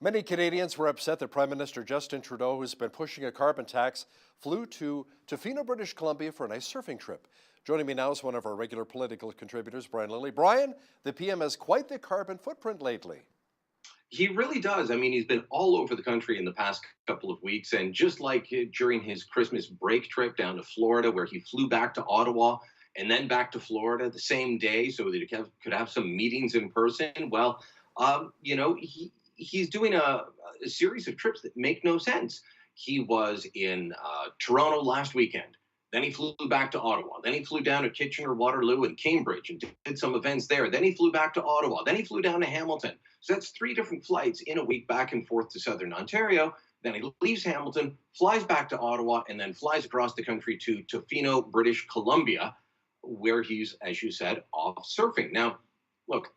Many Canadians were upset that Prime Minister Justin Trudeau, who's been pushing a carbon tax, flew to Tofino, British Columbia for a nice surfing trip. Joining me now is one of our regular political contributors, Brian Lilley. Brian, the PM has quite the carbon footprint lately. He really does. I mean, he's been all over the country in the past couple of weeks. And just like during his Christmas break trip down to Florida, where he flew back to Ottawa and then back to Florida the same day so that he could have some meetings in person. Well, he's doing a series of trips that make no sense. He was in Toronto last weekend. Then he flew back to Ottawa. Then he flew down to Kitchener, Waterloo, and Cambridge and did some events there. Then he flew back to Ottawa. Then he flew down to Hamilton. So that's 3 different flights in a week back and forth to Southern Ontario. Then he leaves Hamilton, flies back to Ottawa, and then flies across the country to Tofino, British Columbia, where he's, as you said, off surfing. Now, look,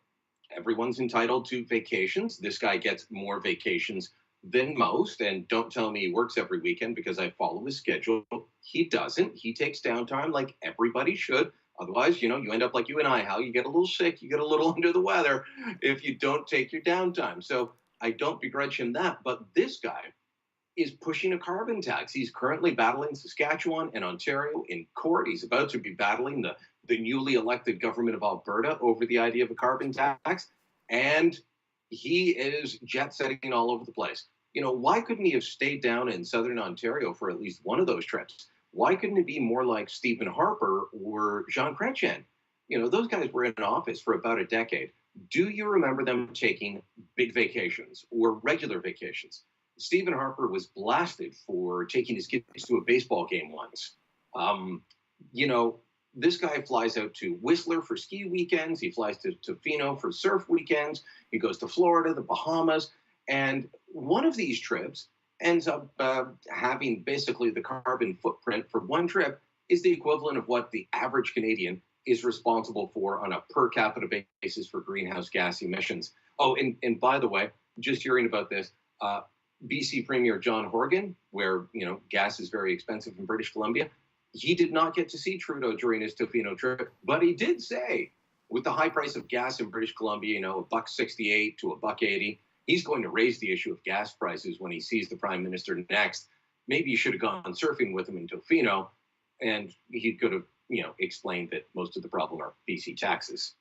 everyone's entitled to vacations. This guy gets more vacations than most. And don't tell me he works every weekend because I follow his schedule. He doesn't. He takes downtime like everybody should. Otherwise, you end up like you and I, Hal. You get a little sick, you get a little under the weather if you don't take your downtime. So I don't begrudge him that. But this guy is pushing a carbon tax. He's currently battling Saskatchewan and Ontario in court. He's about to be battling the newly elected government of Alberta over the idea of a carbon tax. And he is jet setting all over the place. Why couldn't he have stayed down in Southern Ontario for at least one of those trips? Why couldn't it be more like Stephen Harper or Jean Chrétien? Those guys were in office for about a decade. Do you remember them taking big vacations or regular vacations? Stephen Harper was blasted for taking his kids to a baseball game once. This guy flies out to Whistler for ski weekends. He flies to Tofino for surf weekends. He goes to Florida, the Bahamas. And one of these trips ends up having basically the carbon footprint for one trip is the equivalent of what the average Canadian is responsible for on a per capita basis for greenhouse gas emissions. Oh, and by the way, just hearing about this, BC Premier John Horgan, where gas is very expensive in British Columbia, he did not get to see Trudeau during his Tofino trip, but he did say, with the high price of gas in British Columbia, $1.68 to $1.80, he's going to raise the issue of gas prices when he sees the Prime Minister next. Maybe you should have gone surfing with him in Tofino, and he could have, explained that most of the problem are BC taxes.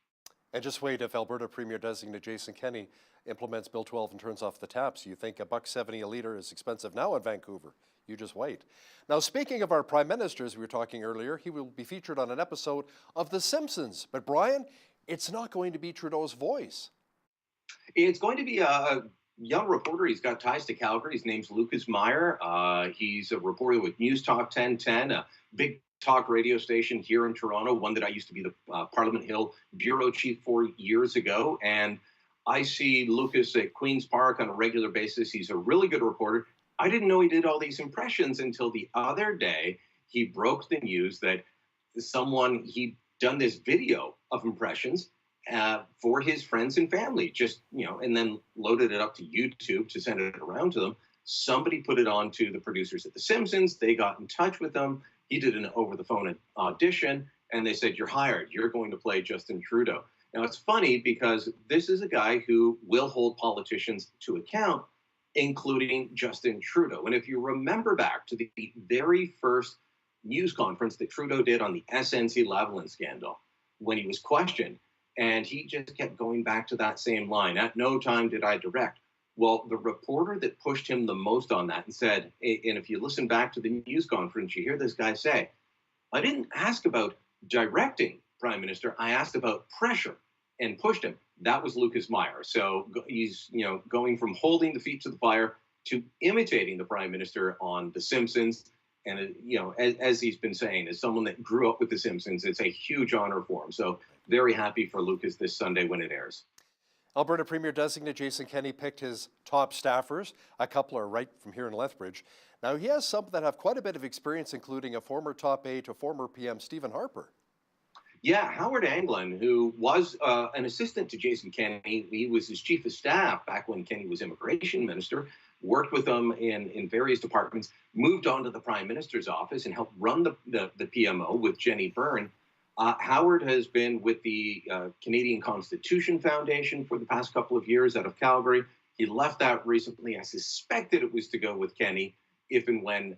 And just wait, if Alberta Premier Designate Jason Kenney implements Bill 12 and turns off the taps, you think $1.70 a litre is expensive now in Vancouver. You just wait. Now, speaking of our prime ministers, we were talking earlier, he will be featured on an episode of The Simpsons. But Brian, it's not going to be Trudeau's voice. It's going to be a young reporter. He's got ties to Calgary. His name's Lucas Meyer. He's a reporter with News Talk 1010, a big talk radio station here in Toronto, one that I used to be the Parliament Hill bureau chief for years ago. And I see Lucas at Queen's Park on a regular basis. He's a really good reporter. I didn't know he did all these impressions until the other day. He broke the news that he'd done this video of impressions for his friends and family, and then loaded it up to YouTube to send it around to them. Somebody put it on to the producers at The Simpsons. They got in touch with him. He did an over-the-phone audition, and they said, "You're hired. You're going to play Justin Trudeau." Now, it's funny because this is a guy who will hold politicians to account, including Justin Trudeau. And if you remember back to the very first news conference that Trudeau did on the SNC-Lavalin scandal, when he was questioned, and he just kept going back to that same line, "At no time did I direct." Well, the reporter that pushed him the most on that and said, and if you listen back to the news conference, you hear this guy say, "I didn't ask about directing, Prime Minister. I asked about pressure," and pushed him. That was Lucas Meyer. So he's, going from holding the feet to the fire to imitating the Prime Minister on The Simpsons. And, as he's been saying, as someone that grew up with The Simpsons, it's a huge honor for him. So very happy for Lucas this Sunday when it airs. Alberta Premier Designate Jason Kenney picked his top staffers. A couple are right from here in Lethbridge. Now, he has some that have quite a bit of experience, including a former top aide to former PM Stephen Harper. Yeah, Howard Anglin, who was an assistant to Jason Kenney. He was his chief of staff back when Kenney was immigration minister, worked with him in various departments, moved on to the Prime Minister's office and helped run the PMO with Jenny Byrne. Howard has been with the Canadian Constitution Foundation for the past couple of years out of Calgary. He left that recently. I suspected it was to go with Kenney if and when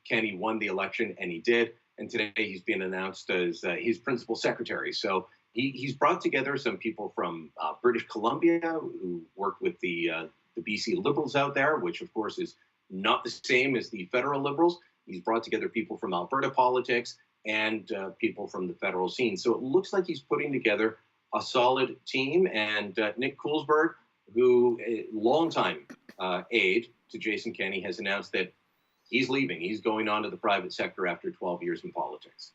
Kenney won the election, and he did. And today he's been announced as his principal secretary. So he's brought together some people from British Columbia who worked with the BC Liberals out there, which of course is not the same as the federal Liberals. He's brought together people from Alberta politics and people from the federal scene. So it looks like he's putting together a solid team. And Nick Coolsberg, who a longtime aide to Jason Kenney, has announced that he's leaving. He's going on to the private sector after 12 years in politics.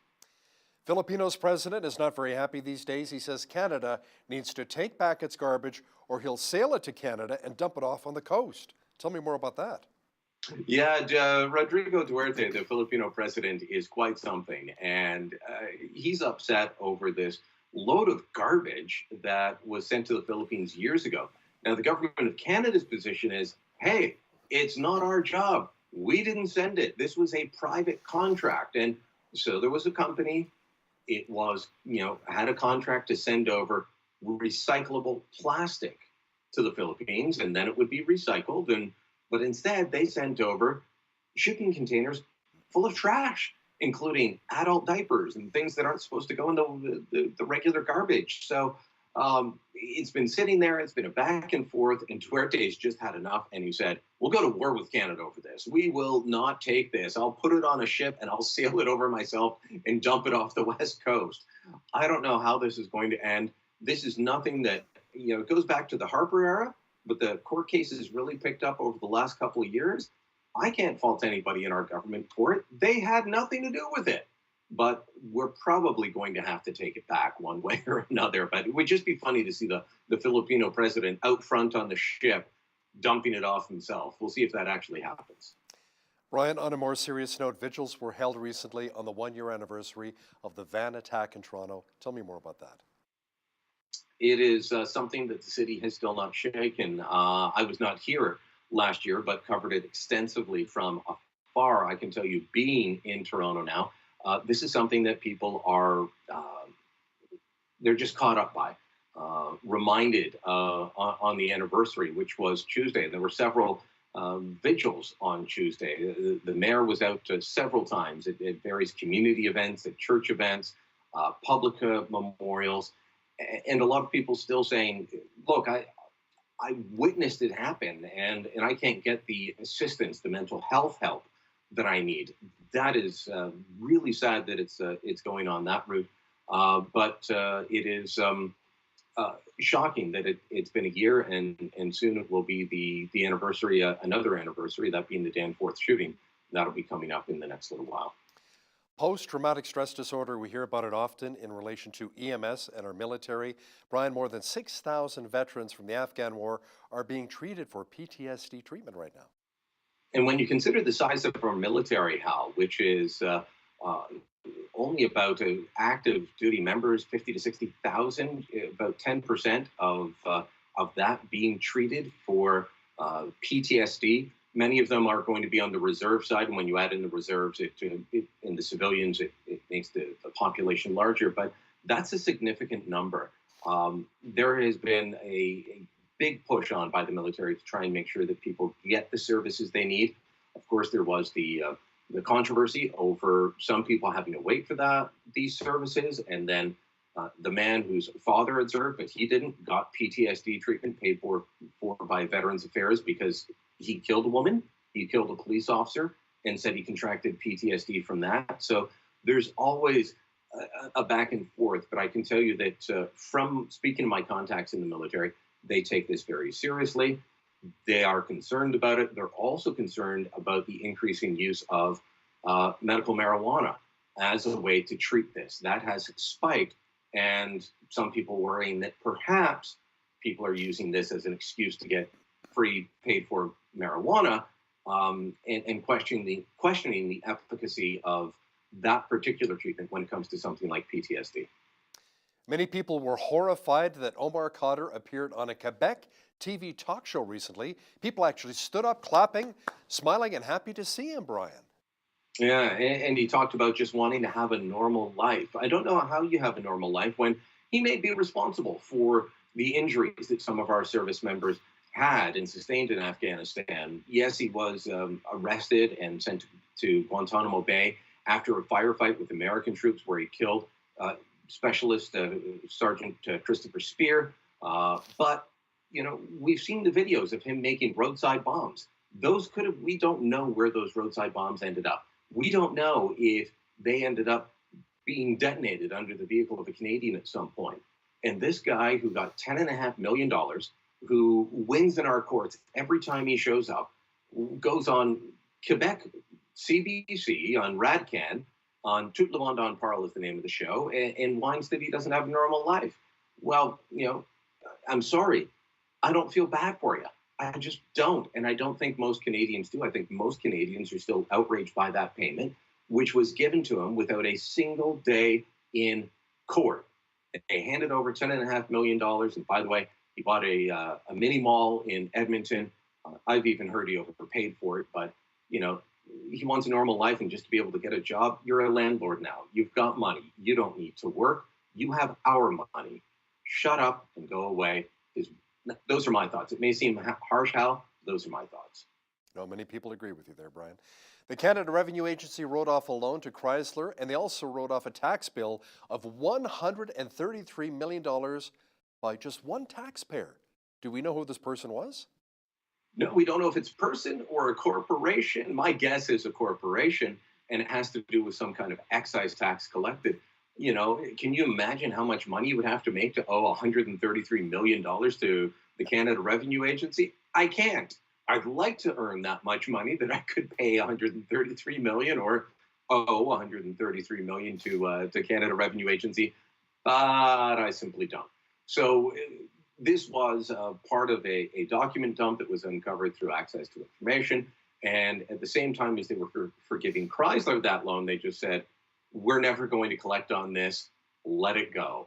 Filipinos' president is not very happy these days. He says Canada needs to take back its garbage or he'll sail it to Canada and dump it off on the coast. Tell me more about that. Yeah, Rodrigo Duterte, the Filipino president, is quite something. And he's upset over this load of garbage that was sent to the Philippines years ago. Now, the government of Canada's position is, hey, it's not our job. We didn't send it. This was a private contract. And so there was a company. It was, had a contract to send over recyclable plastic to the Philippines, and then it would be recycled. But instead, they sent over shipping containers full of trash, including adult diapers and things that aren't supposed to go into the regular garbage. So it's been sitting there. It's been a back and forth, and Duarte's just had enough, and he said, we'll go to war with Canada over this. We will not take this. I'll put it on a ship, and I'll sail it over myself and dump it off the West Coast. I don't know how this is going to end. This is nothing that, it goes back to the Harper era, but the court cases really picked up over the last couple of years. I can't fault anybody in our government for it. They had nothing to do with it. But we're probably going to have to take it back one way or another. But it would just be funny to see the Filipino president out front on the ship dumping it off himself. We'll see if that actually happens. Brian, on a more serious note, vigils were held recently on the one-year anniversary of the van attack in Toronto. Tell me more about that. It is something that the city has still not shaken. I was not here last year, but covered it extensively from afar. I can tell you, being in Toronto now, this is something that people are, they're just caught up by, reminded on the anniversary, which was Tuesday. There were several vigils on Tuesday. The mayor was out several times at various community events, at church events, public memorials, and a lot of people still saying, look, I witnessed it happen, and I can't get the assistance, the mental health help that I need. That is really sad that it's going on that route. But it is shocking that it's been a year, and soon it will be the anniversary, another anniversary, that being the Danforth shooting. That'll be coming up in the next little while. Post-traumatic stress disorder, we hear about it often in relation to EMS and our military. Brian, more than 6,000 veterans from the Afghan war are being treated for PTSD treatment right now. And when you consider the size of our military, Hal, which is only about active duty members, 50 to 60,000, about 10% of that being treated for PTSD. Many of them are going to be on the reserve side, and when you add in the reserves, in the civilians, it makes the population larger. But that's a significant number. There has been a big push on by the military to try and make sure that people get the services they need. Of course, there was the controversy over some people having to wait for these services, and then the man whose father had served, but he didn't, got PTSD treatment paid for by Veterans Affairs because he killed a woman, he killed a police officer, and said he contracted PTSD from that. So there's always a back and forth, but I can tell you that from speaking to my contacts in the military, they take this very seriously. They are concerned about it. They're also concerned about the increasing use of medical marijuana as a way to treat this. That has spiked, and some people worrying that perhaps people are using this as an excuse to get free, paid-for marijuana, and questioning the efficacy of that particular treatment when it comes to something like PTSD. Many people were horrified that Omar Khadr appeared on a Quebec TV talk show recently. People actually stood up clapping, smiling, and happy to see him, Brian. Yeah, and he talked about just wanting to have a normal life. I don't know how you have a normal life when he may be responsible for the injuries that some of our service members had and sustained in Afghanistan. Yes, he was arrested and sent to Guantanamo Bay after a firefight with American troops where he killed uh, Specialist Sergeant Christopher Spear. But we've seen the videos of him making roadside bombs. Those could have. We don't know where those roadside bombs ended up. We don't know if they ended up being detonated under the vehicle of a Canadian at some point. And this guy who got $10.5 million, who wins in our courts every time he shows up, goes on Quebec CBC, on Radcan, on Tout le monde en parle is the name of the show, and whines that he doesn't have a normal life. Well, I'm sorry. I don't feel bad for you. I just don't. And I don't think most Canadians do. I think most Canadians are still outraged by that payment, which was given to him without a single day in court. They handed over $10.5 million. And by the way, he bought a mini mall in Edmonton. I've even heard he overpaid for it, but he wants a normal life and just to be able to get a job. You're a landlord now. You've got money. You don't need to work. You have our money. Shut up and go away. Those are my thoughts. It may seem harsh, Hal. Those are my thoughts. No, many people agree with you there, Brian. The Canada Revenue Agency wrote off a loan to Chrysler, and they also wrote off a tax bill of $133 million by just one taxpayer. Do we know who this person was? No, we don't know if it's a person or a corporation. My guess is a corporation, and it has to do with some kind of excise tax collected. Can you imagine how much money you would have to make to owe $133 million to the Canada Revenue Agency? I can't. I'd like to earn that much money that I could pay $133 million or owe $133 million to Canada Revenue Agency, but I simply don't. So this was part of a document dump that was uncovered through access to information. And at the same time as they were forgiving Chrysler that loan, they just said, we're never going to collect on this. Let it go.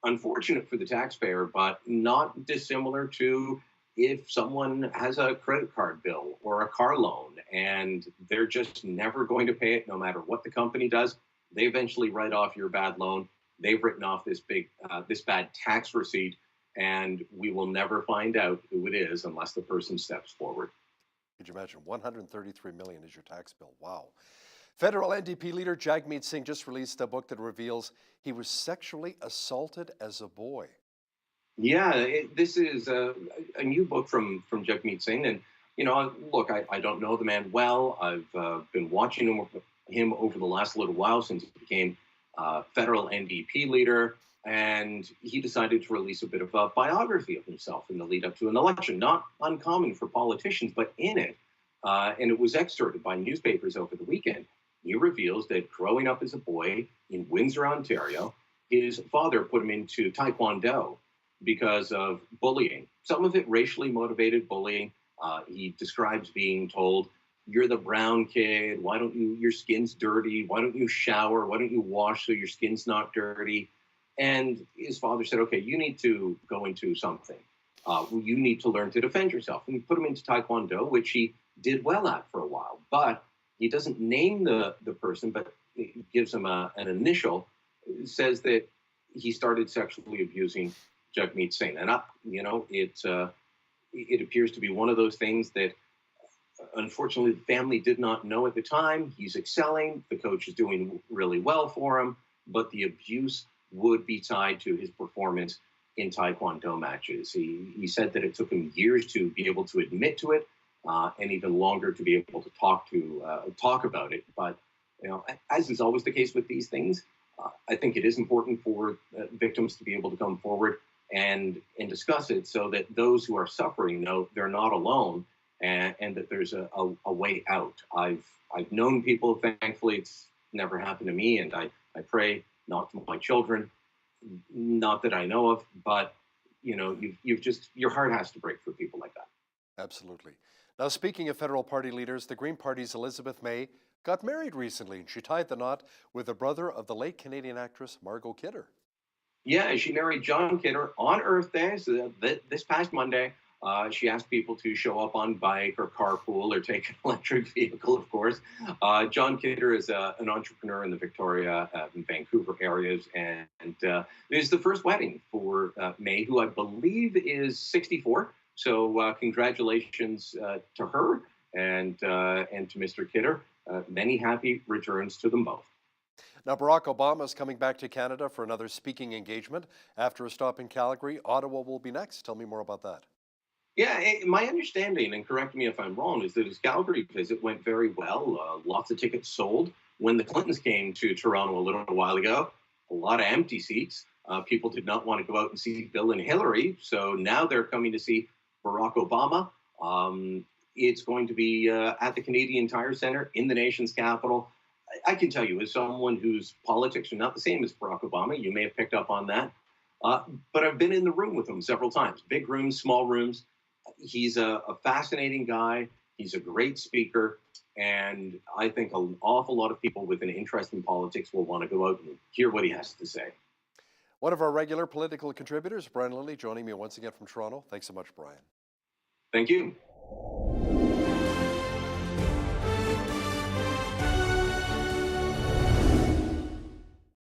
Unfortunate for the taxpayer, but not dissimilar to if someone has a credit card bill or a car loan and they're just never going to pay it no matter what the company does. They eventually write off your bad loan. They've written off this bad tax receipt, and we will never find out who it is unless the person steps forward. Could you imagine? $133 million is your tax bill. Wow. Federal NDP leader Jagmeet Singh just released a book that reveals he was sexually assaulted as a boy. Yeah, this is a new book from Jagmeet Singh. And, look, I don't know the man well. I've been watching him over the last little while since he became federal NDP leader. And he decided to release a bit of a biography of himself in the lead up to an election. Not uncommon for politicians, but in it, and it was excerpted by newspapers over the weekend. He reveals that growing up as a boy in Windsor, Ontario, his father put him into Taekwondo because of bullying. Some of it racially motivated bullying. He describes being told, you're the brown kid. Why don't you, your skin's dirty. Why don't you shower? Why don't you wash so your skin's not dirty? And his father said, okay, you need to go into something. You need to learn to defend yourself. And he put him into Taekwondo, which he did well at for a while. But he doesn't name the person, but he gives him an initial. It says that he started sexually abusing Jagmeet Singh. And, it appears to be one of those things that, unfortunately, the family did not know at the time. He's excelling. The coach is doing really well for him. But the abuse would be tied to his performance in Taekwondo matches. He said that it took him years to be able to admit to it, and even longer to be able to talk about it. But as is always the case with these things, I think it is important for victims to be able to come forward and discuss it, so that those who are suffering know they're not alone, and that there's a way out. I've known people. Thankfully, it's never happened to me, and I pray not to my children, not that I know of. But you've just, your heart has to break for people like that. Absolutely. Now, speaking of federal party leaders, the Green Party's Elizabeth May got married recently, and she tied the knot with the brother of the late Canadian actress Margot Kidder. Yeah, she married John Kidder on Earth Day, so this past Monday. She asked people to show up on bike or carpool or take an electric vehicle, of course. John Kidder is an entrepreneur in the Victoria and Vancouver areas, and it is the first wedding for May, who I believe is 64. So congratulations to her and to Mr. Kidder. Many happy returns to them both. Now, Barack Obama is coming back to Canada for another speaking engagement. After a stop in Calgary, Ottawa will be next. Tell me more about that. Yeah, my understanding, and correct me if I'm wrong, is that his Calgary visit went very well. Lots of tickets sold. When the Clintons came to Toronto a little while ago, a lot of empty seats. People did not want to go out and see Bill and Hillary, so now they're coming to see Barack Obama. It's going to be at the Canadian Tire Centre in the nation's capital. I can tell you, as someone whose politics are not the same as Barack Obama, you may have picked up on that. But I've been in the room with him several times, big rooms, small rooms. He's a fascinating guy. He's a great speaker. And I think an awful lot of people with an interest in politics will want to go out and hear what he has to say. One of our regular political contributors, Brian Lilley, joining me once again from Toronto. Thanks so much, Brian. Thank you.